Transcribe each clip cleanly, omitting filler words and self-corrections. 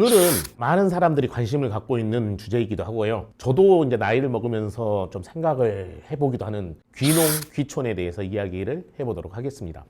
오늘은 많은 사람들이 관심을 갖고 있는 주제이기도 하고요. 저도 이제 나이를 먹으면서 좀 생각을 해보기도 하는 귀농, 귀촌에 대해서 이야기를 해보도록 하겠습니다.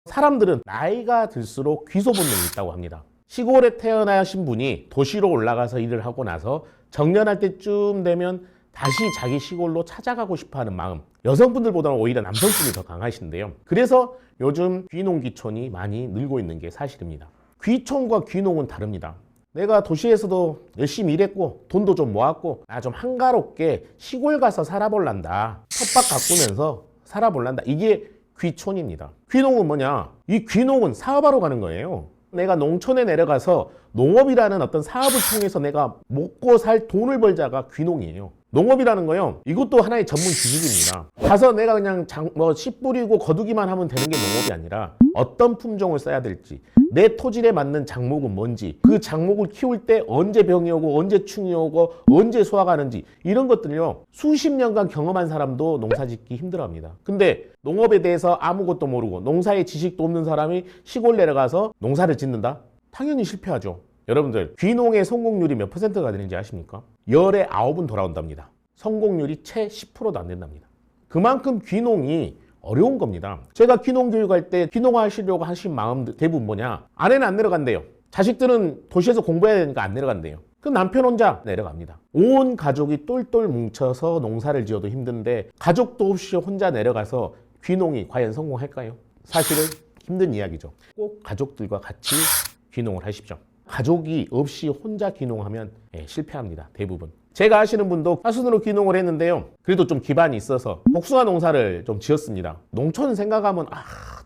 사람들은 나이가 들수록 귀소 본능이 있다고 합니다. 시골에 태어나신 분이 도시로 올라가서 일을 하고 나서 정년할 때쯤 되면 다시 자기 시골로 찾아가고 싶어하는 마음, 여성분들보다는 오히려 남성분이 더 강하신데요. 그래서 요즘 귀농, 귀촌이 많이 늘고 있는 게 사실입니다. 귀촌과 귀농은 다릅니다. 내가 도시에서도 열심히 일했고 돈도 좀 모았고 좀 한가롭게 시골 가서 살아볼란다, 텃밭 가꾸면서 살아볼란다, 이게 귀촌입니다. 귀농은 뭐냐? 이 귀농은 사업하러 가는 거예요. 내가 농촌에 내려가서 농업이라는 어떤 사업을 통해서 내가 먹고 살 돈을 벌자가 귀농이에요. 농업이라는 거요, 이것도 하나의 전문 지식입니다. 가서 내가 그냥 씨 뿌리고 거두기만 하면 되는 게 농업이 아니라 어떤 품종을 써야 될지, 내 토질에 맞는 작목은 뭔지, 그 작목을 키울 때 언제 병이 오고 언제 충이 오고 언제 수확하는지, 이런 것들요 수십 년간 경험한 사람도 농사 짓기 힘들어합니다. 근데 농업에 대해서 아무것도 모르고 농사의 지식도 없는 사람이 시골 내려가서 농사를 짓는다? 당연히 실패하죠. 여러분들, 귀농의 성공률이 몇 %가 되는지 아십니까? 열에 9은 돌아온답니다. 성공률이 채 10%도 안 된답니다. 그만큼 귀농이 어려운 겁니다. 제가 귀농 교육할 때 귀농하시려고 하신 마음 대부분 뭐냐? 아내는 안 내려간대요. 자식들은 도시에서 공부해야 되니까 안 내려간대요. 그 남편 혼자 내려갑니다. 온 가족이 똘똘 뭉쳐서 농사를 지어도 힘든데 가족도 없이 혼자 내려가서 귀농이 과연 성공할까요? 사실은 힘든 이야기죠. 꼭 가족들과 같이 귀농을 하십시오. 가족이 없이 혼자 귀농하면 실패합니다. 대부분. 제가 아시는 분도 사순으로 귀농을 했는데요, 그래도 좀 기반이 있어서 복숭아 농사를 좀 지었습니다. 농촌 생각하면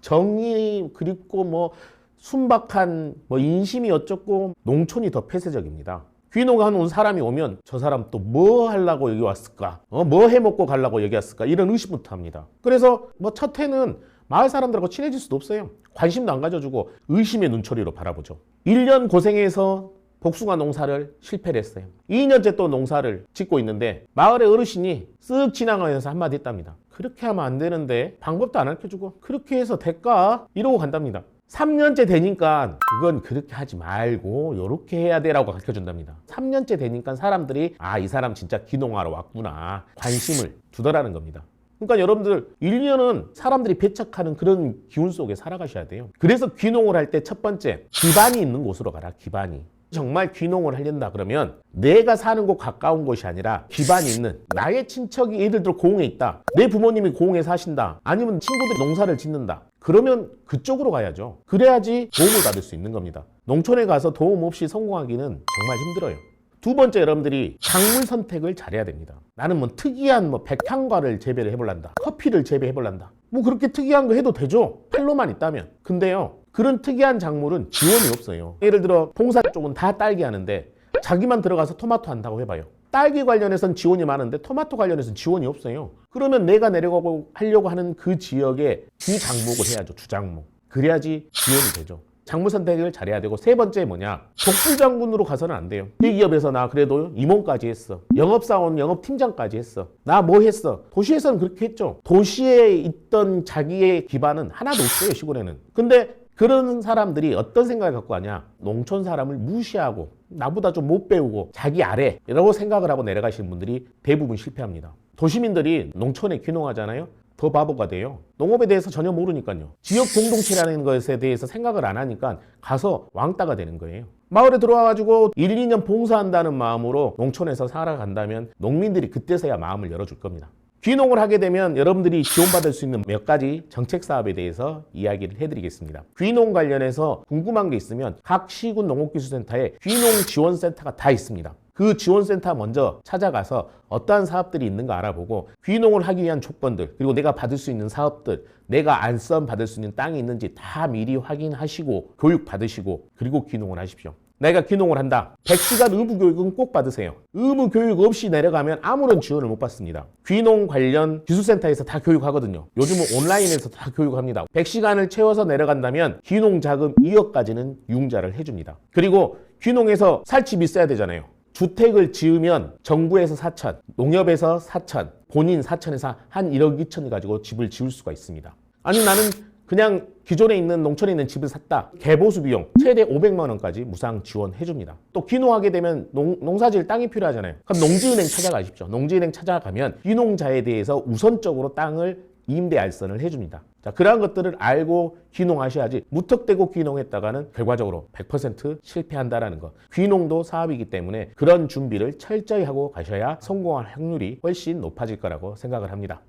정이 그립고 순박한 인심이 어쩌고, 농촌이 더 폐쇄적입니다. 귀농한 온 사람이 오면 저 사람 또 뭐 하려고 여기 왔을까? 뭐 해먹고 가려고 여기 왔을까? 이런 의심부터 합니다. 그래서 첫 해는 마을 사람들하고 친해질 수도 없어요. 관심도 안 가져주고 의심의 눈초리로 바라보죠. 1년 고생해서 복숭아 농사를 실패를 했어요. 2년째 또 농사를 짓고 있는데 마을의 어르신이 쓱 지나가면서 한마디 했답니다. 그렇게 하면 안 되는데, 방법도 안 알려주고 그렇게 해서 될까? 이러고 간답니다. 3년째 되니까 그건 그렇게 하지 말고 요렇게 해야 돼라고 가르쳐준답니다. 3년째 되니까 사람들이 이 사람 진짜 귀농하러 왔구나, 관심을 두더라는 겁니다. 그러니까 여러분들, 1년은 사람들이 배척하는 그런 기운 속에 살아가셔야 돼요. 그래서 귀농을 할 때 첫 번째, 기반이 있는 곳으로 가라. 기반이. 정말 귀농을 하려다 그러면 내가 사는 곳 가까운 곳이 아니라 기반이 있는, 나의 친척이 예를 들어 고흥에 있다, 내 부모님이 고흥에 사신다, 아니면 친구들이 농사를 짓는다, 그러면 그쪽으로 가야죠. 그래야지 도움을 받을 수 있는 겁니다. 농촌에 가서 도움 없이 성공하기는 정말 힘들어요. 두 번째, 여러분들이 작물 선택을 잘해야 됩니다. 나는 특이한 백향과를 재배를 해볼란다, 커피를 재배해볼란다, 그렇게 특이한 거 해도 되죠, 팔로만 있다면. 근데요, 그런 특이한 작물은 지원이 없어요. 예를 들어 봉사 쪽은 다 딸기 하는데 자기만 들어가서 토마토 한다고 해봐요. 딸기 관련해서는 지원이 많은데 토마토 관련해서는 지원이 없어요. 그러면 내가 내려가고 하려고 하는 그 지역에 주작목을 해야죠. 주작목. 그래야지 지원이 되죠. 작물 선택을 잘해야 되고, 세 번째 뭐냐? 독불장군으로 가서는 안 돼요. 대기업에서 나 그래도 임원까지 했어, 영업사원, 영업팀장까지 했어, 나 뭐 했어. 도시에서는 그렇게 했죠. 도시에 있던 자기의 기반은 하나도 없어요, 시골에는. 근데 그런 사람들이 어떤 생각을 갖고 하냐? 농촌 사람을 무시하고 나보다 좀 못 배우고 자기 아래 이라고 생각을 하고 내려가시는 분들이 대부분 실패합니다. 도시민들이 농촌에 귀농하잖아요. 더 바보가 돼요. 농업에 대해서 전혀 모르니까요. 지역 공동체라는 것에 대해서 생각을 안 하니까 가서 왕따가 되는 거예요. 마을에 들어와가지고 1, 2년 봉사한다는 마음으로 농촌에서 살아간다면 농민들이 그때서야 마음을 열어줄 겁니다. 귀농을 하게 되면 여러분들이 지원받을 수 있는 몇 가지 정책 사업에 대해서 이야기를 해드리겠습니다. 귀농 관련해서 궁금한 게 있으면 각 시군 농업기술센터에 귀농 지원센터가 다 있습니다. 그 지원센터 먼저 찾아가서 어떠한 사업들이 있는가 알아보고, 귀농을 하기 위한 조건들, 그리고 내가 받을 수 있는 사업들, 내가 안건 받을 수 있는 땅이 있는지 다 미리 확인하시고 교육 받으시고, 그리고 귀농을 하십시오. 내가 귀농을 한다, 100시간 의무교육은 꼭 받으세요. 의무교육 없이 내려가면 아무런 지원을 못 받습니다. 귀농 관련 기술센터에서 다 교육하거든요. 요즘은 온라인에서 다 교육합니다. 100시간을 채워서 내려간다면 귀농 자금 2억까지는 융자를 해줍니다. 그리고 귀농에서 살 집이 있어야 되잖아요. 주택을 지으면 정부에서 4천, 농협에서 4천, 본인 4천에서 한 1억 2천을 가지고 집을 지을 수가 있습니다. 아니, 나는 그냥 기존에 있는 농촌에 있는 집을 샀다. 개보수 비용 최대 500만 원까지 무상 지원해 줍니다. 또 귀농하게 되면 농사지을 땅이 필요하잖아요. 그럼 농지은행 찾아가십시오. 농지은행 찾아가면 귀농자에 대해서 우선적으로 땅을 임대 알선을 해줍니다. 자, 그러한 것들을 알고 귀농하셔야지 무턱대고 귀농했다가는 결과적으로 100% 실패한다라는 것. 귀농도 사업이기 때문에 그런 준비를 철저히 하고 가셔야 성공할 확률이 훨씬 높아질 거라고 생각을 합니다.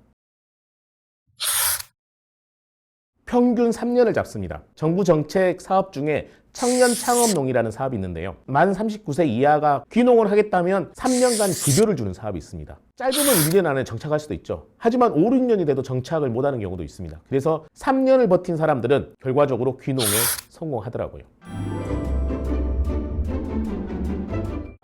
평균 3년을 잡습니다. 정부 정책 사업 중에 청년 창업농이라는 사업이 있는데요. 만 39세 이하가 귀농을 하겠다면 3년간 급여를 주는 사업이 있습니다. 짧으면 1년 안에 정착할 수도 있죠. 하지만 5, 6년이 돼도 정착을 못하는 경우도 있습니다. 그래서 3년을 버틴 사람들은 결과적으로 귀농에 성공하더라고요.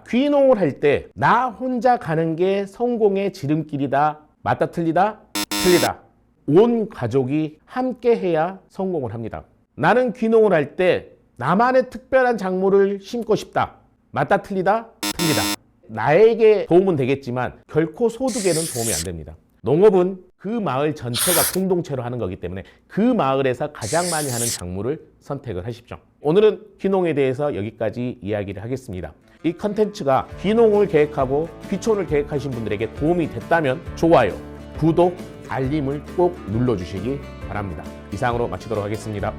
귀농을 할 때 나 혼자 가는 게 성공의 지름길이다. 맞다 틀리다? 틀리다. 온 가족이 함께 해야 성공을 합니다. 나는 귀농을 할 때 나만의 특별한 작물을 심고 싶다. 맞다 틀리다? 틀리다. 나에게 도움은 되겠지만 결코 소득에는 도움이 안 됩니다. 농업은 그 마을 전체가 공동체로 하는 거기 때문에 그 마을에서 가장 많이 하는 작물을 선택을 하십시오. 오늘은 귀농에 대해서 여기까지 이야기를 하겠습니다. 이 컨텐츠가 귀농을 계획하고 귀촌을 계획하신 분들에게 도움이 됐다면 좋아요, 구독, 알림을 꼭 눌러주시기 바랍니다. 이상으로 마치도록 하겠습니다.